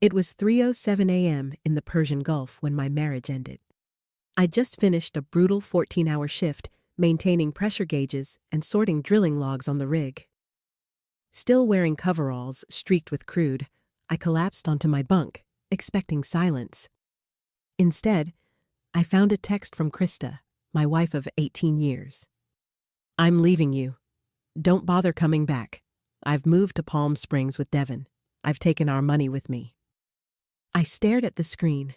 It was 3:07 a.m. in the Persian Gulf when my marriage ended. I just finished a brutal 14-hour shift, maintaining pressure gauges and sorting drilling logs on the rig. Still wearing coveralls streaked with crude, I collapsed onto my bunk, expecting silence. Instead, I found a text from Christa, my wife of 18 years. "I'm leaving you. Don't bother coming back. I've moved to Palm Springs with Devin. I've taken our money with me." I stared at the screen.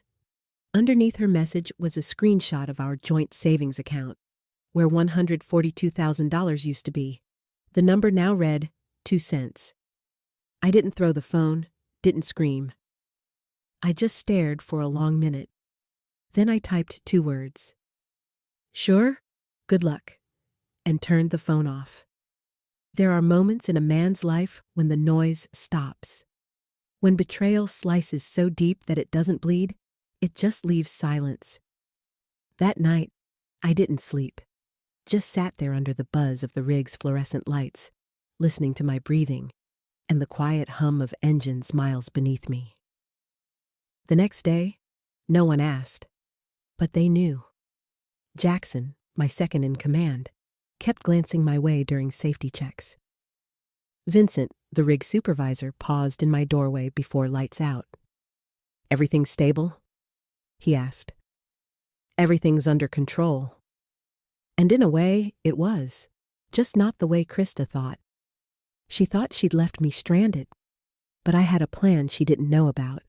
Underneath her message was a screenshot of our joint savings account, where $142,000 used to be. The number now read 2 cents. I didn't throw the phone, didn't scream. I just stared for a long minute. Then I typed 2 words. "Sure? Good luck," and turned the phone off. There are moments in a man's life when the noise stops. When betrayal slices so deep that it doesn't bleed, it just leaves silence. That night, I didn't sleep. Just sat there under the buzz of the rig's fluorescent lights, listening to my breathing and the quiet hum of engines miles beneath me. The next day, no one asked, but they knew. Jackson, my second in command, kept glancing my way during safety checks. Vincent, the rig supervisor, paused in my doorway before lights out. "Everything stable?" he asked. "Everything's under control." And in a way, it was, just not the way Christa thought. She thought she'd left me stranded, but I had a plan she didn't know about.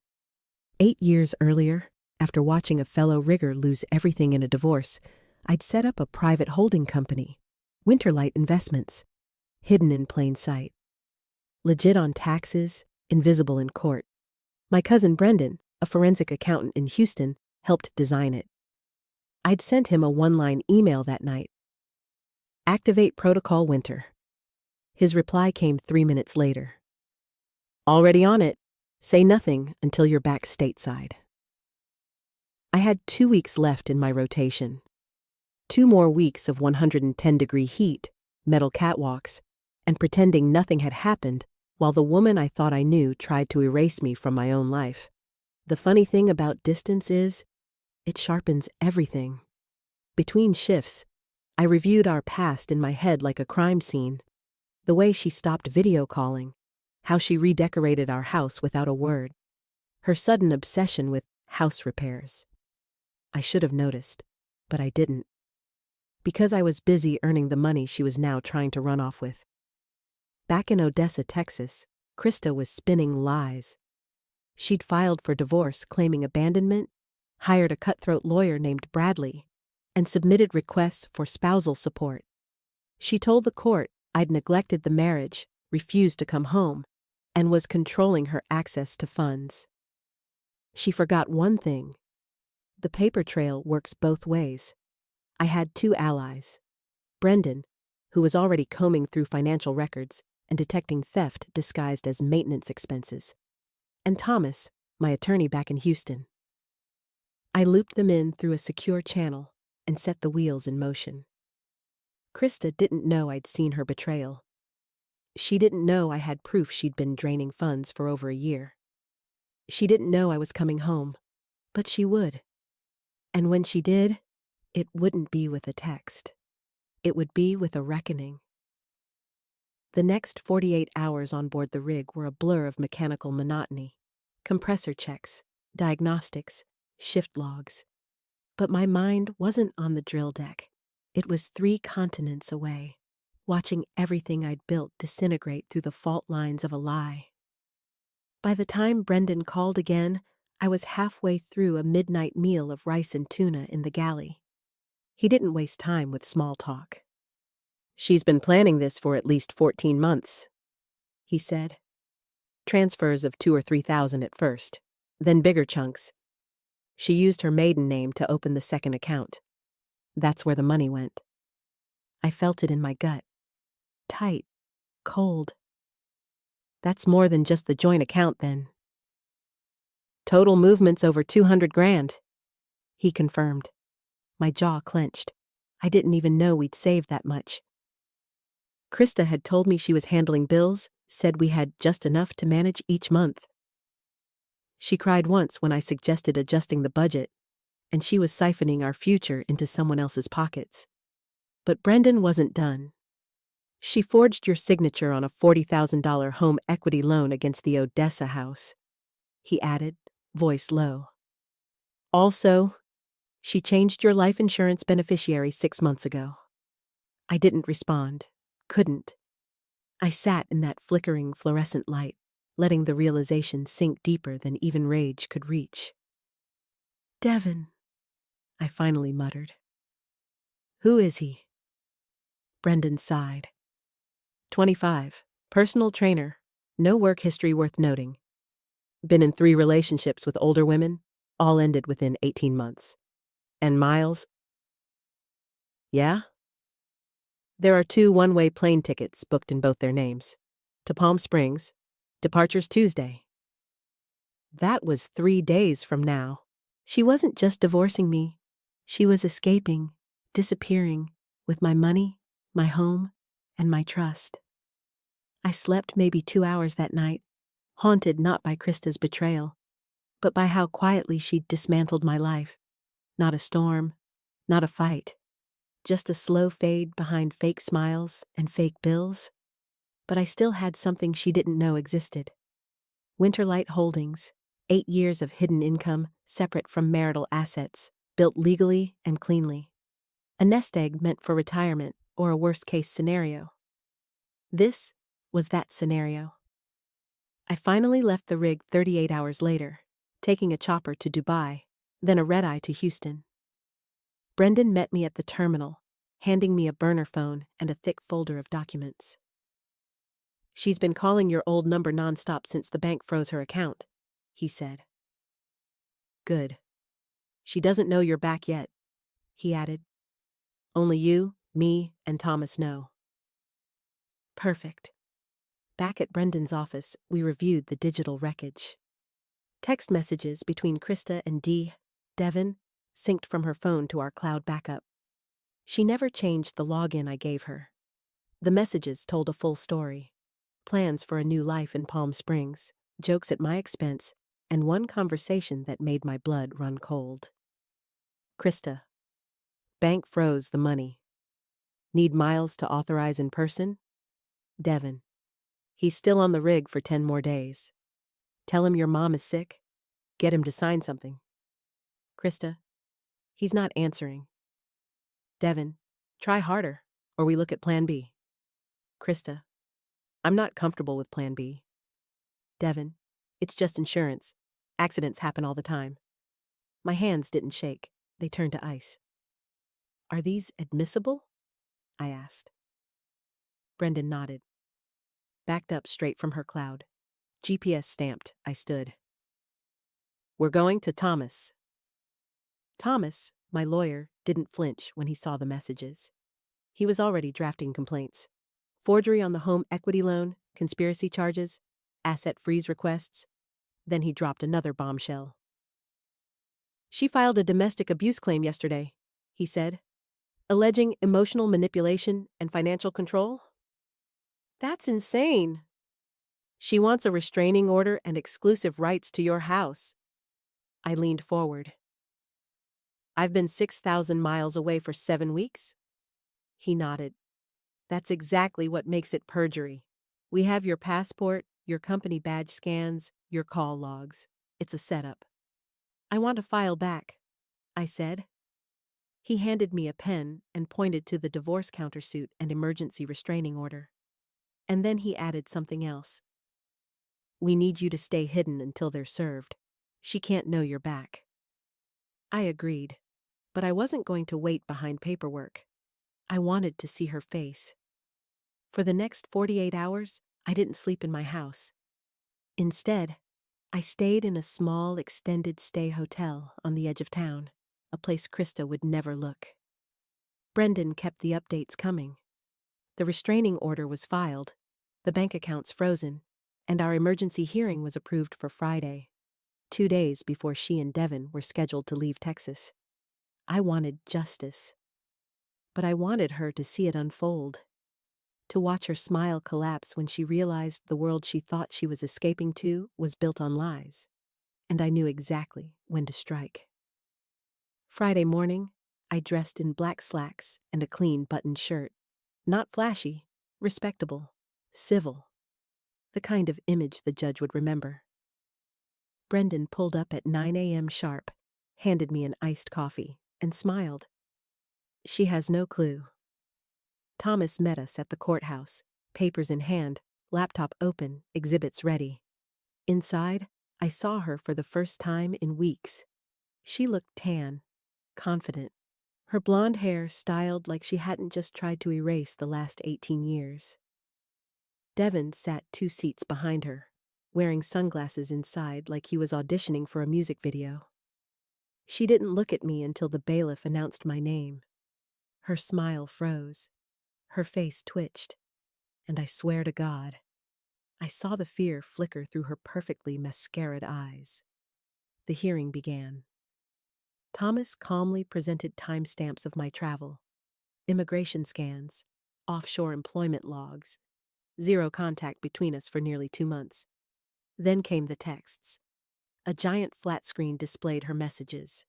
8 years earlier, after watching a fellow rigger lose everything in a divorce, I'd set up a private holding company, Winterlight Investments, hidden in plain sight. Legit on taxes, invisible in court. My cousin Brendan, a forensic accountant in Houston, helped design it. I'd sent him a 1-line email that night. "Activate Protocol Winter." His reply came 3 minutes later. "Already on it. Say nothing until you're back stateside." I had 2 weeks left in my rotation. 2 more weeks of 110-degree heat, metal catwalks, and pretending nothing had happened while the woman I thought I knew tried to erase me from my own life. The funny thing about distance is, it sharpens everything. Between shifts, I reviewed our past in my head like a crime scene. The way she stopped video calling, how she redecorated our house without a word, her sudden obsession with house repairs. I should have noticed, but I didn't. Because I was busy earning the money she was now trying to run off with. Back in Odessa, Texas, Christa was spinning lies. She'd filed for divorce claiming abandonment, hired a cutthroat lawyer named Bradley, and submitted requests for spousal support. She told the court I'd neglected the marriage, refused to come home, and was controlling her access to funds. She forgot one thing. The paper trail works both ways. I had 2 allies. Brendan, who was already combing through financial records and detecting theft disguised as maintenance expenses, and Thomas, my attorney back in Houston. I looped them in through a secure channel and set the wheels in motion. Christa didn't know I'd seen her betrayal. She didn't know I had proof she'd been draining funds for over a year. She didn't know I was coming home, but she would. And when she did, it wouldn't be with a text. It would be with a reckoning. The next 48 hours on board the rig were a blur of mechanical monotony, compressor checks, diagnostics, shift logs. But my mind wasn't on the drill deck. It was 3 continents away, watching everything I'd built disintegrate through the fault lines of a lie. By the time Brendan called again, I was halfway through a midnight meal of rice and tuna in the galley. He didn't waste time with small talk. "She's been planning this for at least 14 months, he said. Transfers of 2,000 or 3,000 at first, then bigger chunks. She used her maiden name to open the second account. That's where the money went. I felt it in my gut. Tight, cold. That's more than just the joint account then. Total movement's over 200 grand, he confirmed. My jaw clenched. I didn't even know we'd saved that much. Christa had told me she was handling bills, said we had just enough to manage each month. She cried once when I suggested adjusting the budget, and she was siphoning our future into someone else's pockets. But Brendan wasn't done. She forged your signature on a $40,000 home equity loan against the Odessa house, he added, voice low. Also, she changed your life insurance beneficiary 6 months ago. I didn't respond. Couldn't. I sat in that flickering fluorescent light, letting the realization sink deeper than even rage could reach. Devin, I finally muttered. Who is he? Brendan sighed. 25, personal trainer, no work history worth noting. Been in 3 relationships with older women, all ended within 18 months. And Miles? Yeah? There are 2 one-way plane tickets booked in both their names. To Palm Springs. Departure's Tuesday. That was 3 days from now. She wasn't just divorcing me. She was escaping, disappearing, with my money, my home, and my trust. I slept maybe 2 hours that night, haunted not by Christa's betrayal, but by how quietly she'd dismantled my life. Not a storm, not a fight, just a slow fade behind fake smiles and fake bills. But I still had something she didn't know existed. Winterlight Holdings, 8 years of hidden income separate from marital assets, built legally and cleanly. A nest egg meant for retirement or a worst-case scenario. This was that scenario. I finally left the rig 38 hours later, taking a chopper to Dubai, then a red-eye to Houston. Brendan met me at the terminal, handing me a burner phone and a thick folder of documents. She's been calling your old number nonstop since the bank froze her account, he said. Good. She doesn't know you're back yet, he added. Only you, me, and Thomas know. Perfect. Back at Brendan's office, we reviewed the digital wreckage. Text messages between Christa and Devin, synced from her phone to our cloud backup. She never changed the login I gave her. The messages told a full story. Plans for a new life in Palm Springs, jokes at my expense, and one conversation that made my blood run cold. Christa. Bank froze the money. Need Miles to authorize in person? Devin. He's still on the rig for 10 more days. Tell him your mom is sick. Get him to sign something. Christa. He's not answering. Devin. Try harder, or we look at Plan B. Christa. I'm not comfortable with Plan B. Devin. It's just insurance. Accidents happen all the time. My hands didn't shake. They turned to ice. Are these admissible? I asked. Brendan nodded. Backed up straight from her cloud. GPS stamped, I stood. We're going to Thomas. Thomas, my lawyer, didn't flinch when he saw the messages. He was already drafting complaints. Forgery on the home equity loan, conspiracy charges, asset freeze requests. Then he dropped another bombshell. She filed a domestic abuse claim yesterday, he said, alleging emotional manipulation and financial control. That's insane. She wants a restraining order and exclusive rights to your house. I leaned forward. I've been 6,000 miles away for 7 weeks? He nodded. That's exactly what makes it perjury. We have your passport, your company badge scans, your call logs. It's a setup. I want to file back, I said. He handed me a pen and pointed to the divorce countersuit and emergency restraining order. And then he added something else. We need you to stay hidden until they're served. She can't know you're back. I agreed, but I wasn't going to wait behind paperwork. I wanted to see her face. For the next 48 hours, I didn't sleep in my house. Instead, I stayed in a small extended stay hotel on the edge of town, a place Christa would never look. Brendan kept the updates coming. The restraining order was filed, the bank accounts frozen, and our emergency hearing was approved for Friday, 2 days before she and Devin were scheduled to leave Texas. I wanted justice, but I wanted her to see it unfold, to watch her smile collapse when she realized the world she thought she was escaping to was built on lies. and I knew exactly when to strike. Friday morning, I dressed in black slacks and a clean buttoned shirt. Not flashy, respectable, civil. The kind of image the judge would remember. Brendan pulled up at 9 a.m. sharp, handed me an iced coffee, and smiled. She has no clue. Thomas met us at the courthouse, papers in hand, laptop open, exhibits ready. Inside, I saw her for the first time in weeks. She looked tan, confident, her blonde hair styled like she hadn't just tried to erase the last 18 years. Devin sat 2 seats behind her, wearing sunglasses inside like he was auditioning for a music video. She didn't look at me until the bailiff announced my name. Her smile froze, her face twitched, and I swear to God, I saw the fear flicker through her perfectly mascaraed eyes. The hearing began. Thomas calmly presented timestamps of my travel, immigration scans, offshore employment logs, 0 contact between us for nearly 2 months. Then came the texts. A giant flat screen displayed her messages.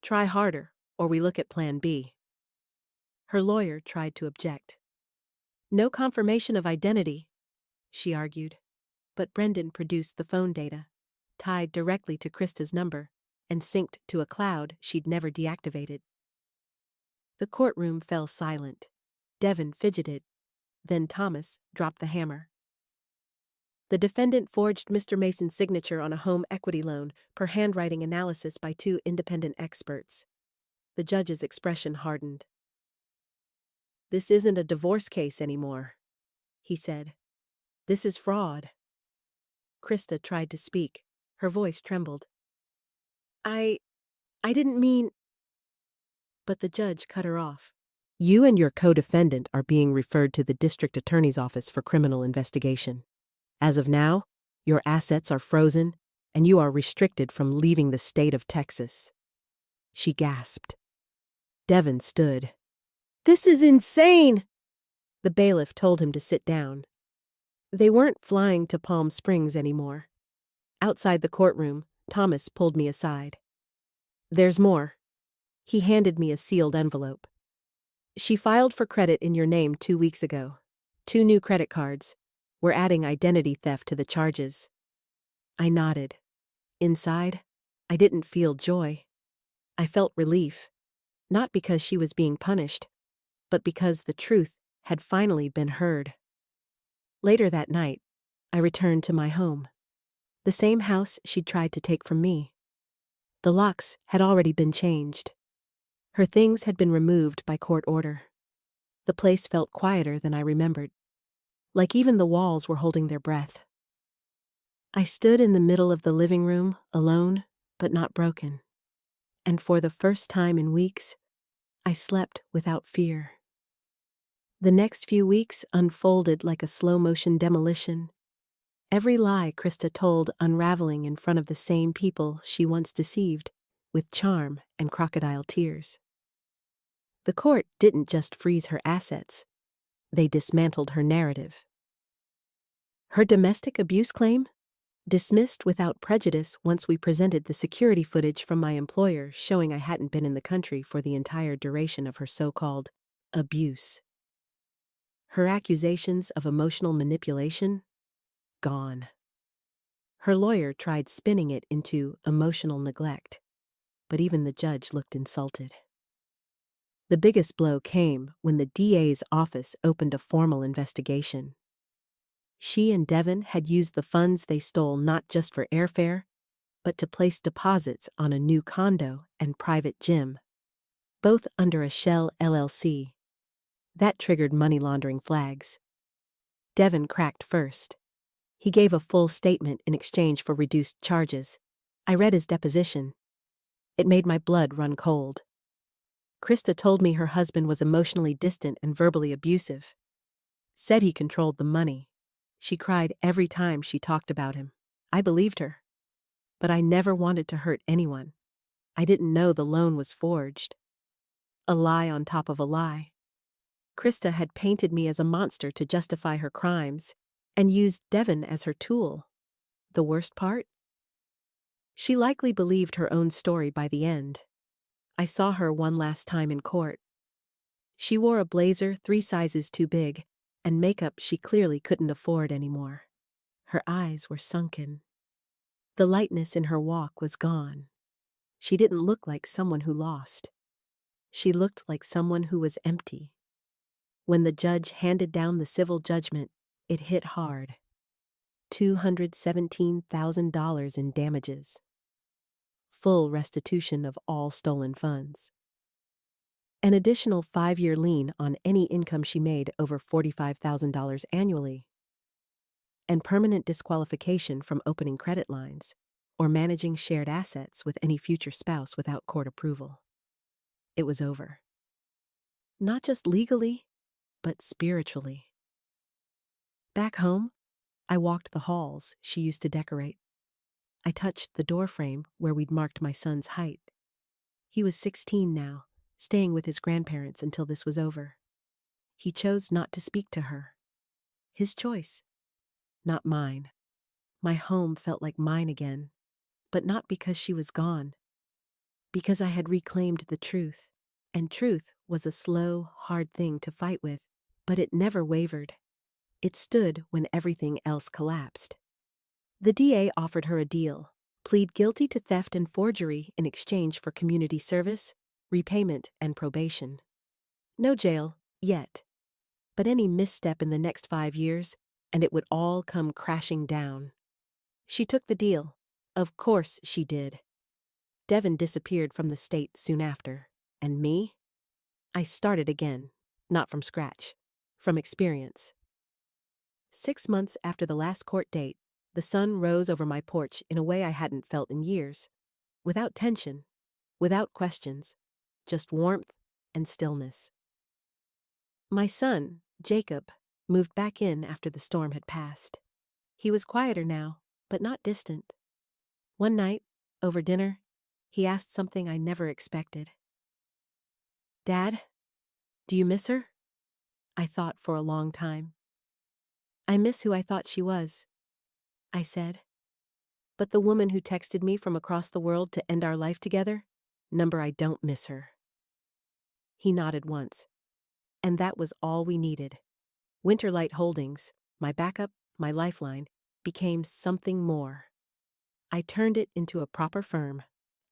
Try harder, or we look at Plan B. Her lawyer tried to object. No confirmation of identity, she argued, but Brendan produced the phone data, tied directly to Christa's number, and synced to a cloud she'd never deactivated. The courtroom fell silent. Devin fidgeted. Then Thomas dropped the hammer. The defendant forged Mr. Mason's signature on a home equity loan per handwriting analysis by 2 independent experts. The judge's expression hardened. This isn't a divorce case anymore, he said. This is fraud. Christa tried to speak. Her voice trembled. I didn't mean... But the judge cut her off. You and your co-defendant are being referred to the district attorney's office for criminal investigation. As of now, your assets are frozen, and you are restricted from leaving the state of Texas. She gasped. Devin stood. This is insane! The bailiff told him to sit down. They weren't flying to Palm Springs anymore. Outside the courtroom, Thomas pulled me aside. There's more. He handed me a sealed envelope. She filed for credit in your name 2 weeks ago. 2 new credit cards. We're adding identity theft to the charges. I nodded. Inside, I didn't feel joy. I felt relief. Not because she was being punished, but because the truth had finally been heard. Later that night, I returned to my home. The same house she'd tried to take from me. The locks had already been changed. Her things had been removed by court order. The place felt quieter than I remembered, like even the walls were holding their breath. I stood in the middle of the living room, alone, but not broken. And for the first time in weeks, I slept without fear. The next few weeks unfolded like a slow-motion demolition. Every lie Christa told unraveling in front of the same people she once deceived, with charm and crocodile tears. The court didn't just freeze her assets. They dismantled her narrative. Her domestic abuse claim? Dismissed without prejudice once we presented the security footage from my employer showing I hadn't been in the country for the entire duration of her so-called abuse. Her accusations of emotional manipulation? Gone. Her lawyer tried spinning it into emotional neglect, but even the judge looked insulted. The biggest blow came when the DA's office opened a formal investigation. She and Devin had used the funds they stole not just for airfare, but to place deposits on a new condo and private gym, both under a shell LLC. That triggered money laundering flags. Devin cracked first. He gave a full statement in exchange for reduced charges. I read his deposition. It made my blood run cold. Christa told me her husband was emotionally distant and verbally abusive. Said he controlled the money. She cried every time she talked about him. I believed her. But I never wanted to hurt anyone. I didn't know the loan was forged. A lie on top of a lie. Christa had painted me as a monster to justify her crimes, and used Devin as her tool. The worst part? She likely believed her own story by the end. I saw her one last time in court. She wore a blazer 3 sizes too big, and makeup she clearly couldn't afford anymore. Her eyes were sunken. The lightness in her walk was gone. She didn't look like someone who lost. She looked like someone who was empty. When the judge handed down the civil judgment, it hit hard. $217,000 in damages. Full restitution of all stolen funds. An additional 5-year lien on any income she made over $45,000 annually. And permanent disqualification from opening credit lines or managing shared assets with any future spouse without court approval. It was over. Not just legally, but spiritually. Back home, I walked the halls she used to decorate. I touched the doorframe where we'd marked my son's height. He was 16 now, staying with his grandparents until this was over. He chose not to speak to her. His choice, not mine. My home felt like mine again, but not because she was gone. Because I had reclaimed the truth, and truth was a slow, hard thing to fight with, but it never wavered. It stood when everything else collapsed. The DA offered her a deal: plead guilty to theft and forgery in exchange for community service, repayment, and probation. No jail, yet. But any misstep in the next 5 years, and it would all come crashing down. She took the deal. Of course she did. Devin disappeared from the state soon after. And me? I started again. Not from scratch. From experience. 6 months after the last court date, the sun rose over my porch in a way I hadn't felt in years. Without tension. Without questions. Just warmth and stillness. My son, Jacob, moved back in after the storm had passed. He was quieter now, but not distant. One night, over dinner, he asked something I never expected. "Dad, do you miss her?" I thought for a long time. "I miss who I thought she was," I said. "But the woman who texted me from across the world to end our life together, number I don't miss her." He nodded once. And that was all we needed. Winterlight Holdings, my backup, my lifeline, became something more. I turned it into a proper firm: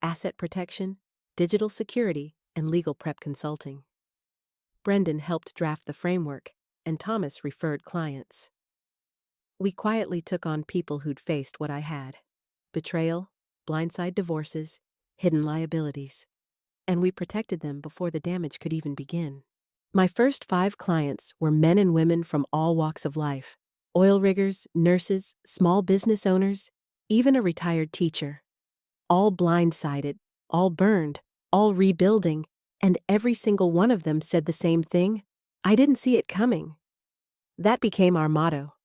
asset protection, digital security, and legal prep consulting. Brendan helped draft the framework, and Thomas referred clients. We quietly took on people who'd faced what I had: betrayal, blindside divorces, hidden liabilities. And we protected them before the damage could even begin. My first 5 clients were men and women from all walks of life: oil riggers, nurses, small business owners, even a retired teacher. All blindsided, all burned, all rebuilding, and every single one of them said the same thing: "I didn't see it coming." That became our motto.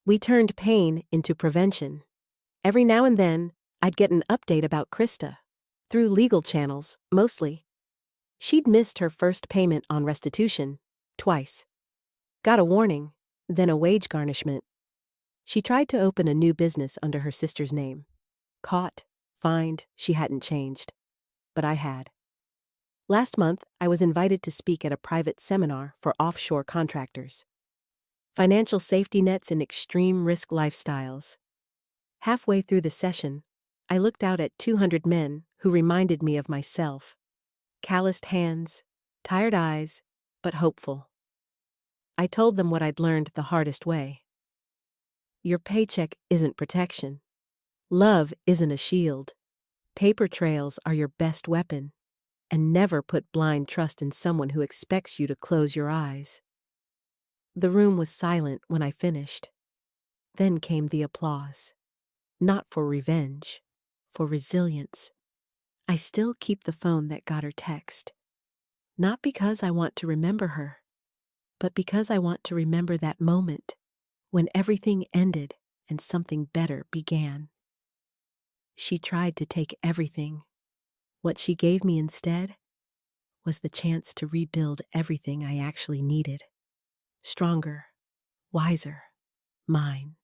We turned pain into prevention. Every now and then, I'd get an update about Christa, through legal channels, mostly. She'd missed her first payment on restitution, twice. Got a warning, then a wage garnishment. She tried to open a new business under her sister's name. Caught, fined, she hadn't changed. But I had. Last month, I was invited to speak at a private seminar for offshore contractors. Financial safety nets in extreme risk lifestyles. Halfway through the session, I looked out at 200 men who reminded me of myself. Calloused hands, tired eyes, but hopeful. I told them what I'd learned the hardest way. Your paycheck isn't protection. Love isn't a shield. Paper trails are your best weapon. And never put blind trust in someone who expects you to close your eyes. The room was silent when I finished. Then came the applause. Not for revenge, for resilience. I still keep the phone that got her text. Not because I want to remember her, but because I want to remember that moment when everything ended and something better began. She tried to take everything. What she gave me instead was the chance to rebuild everything I actually needed. Stronger, wiser, mine.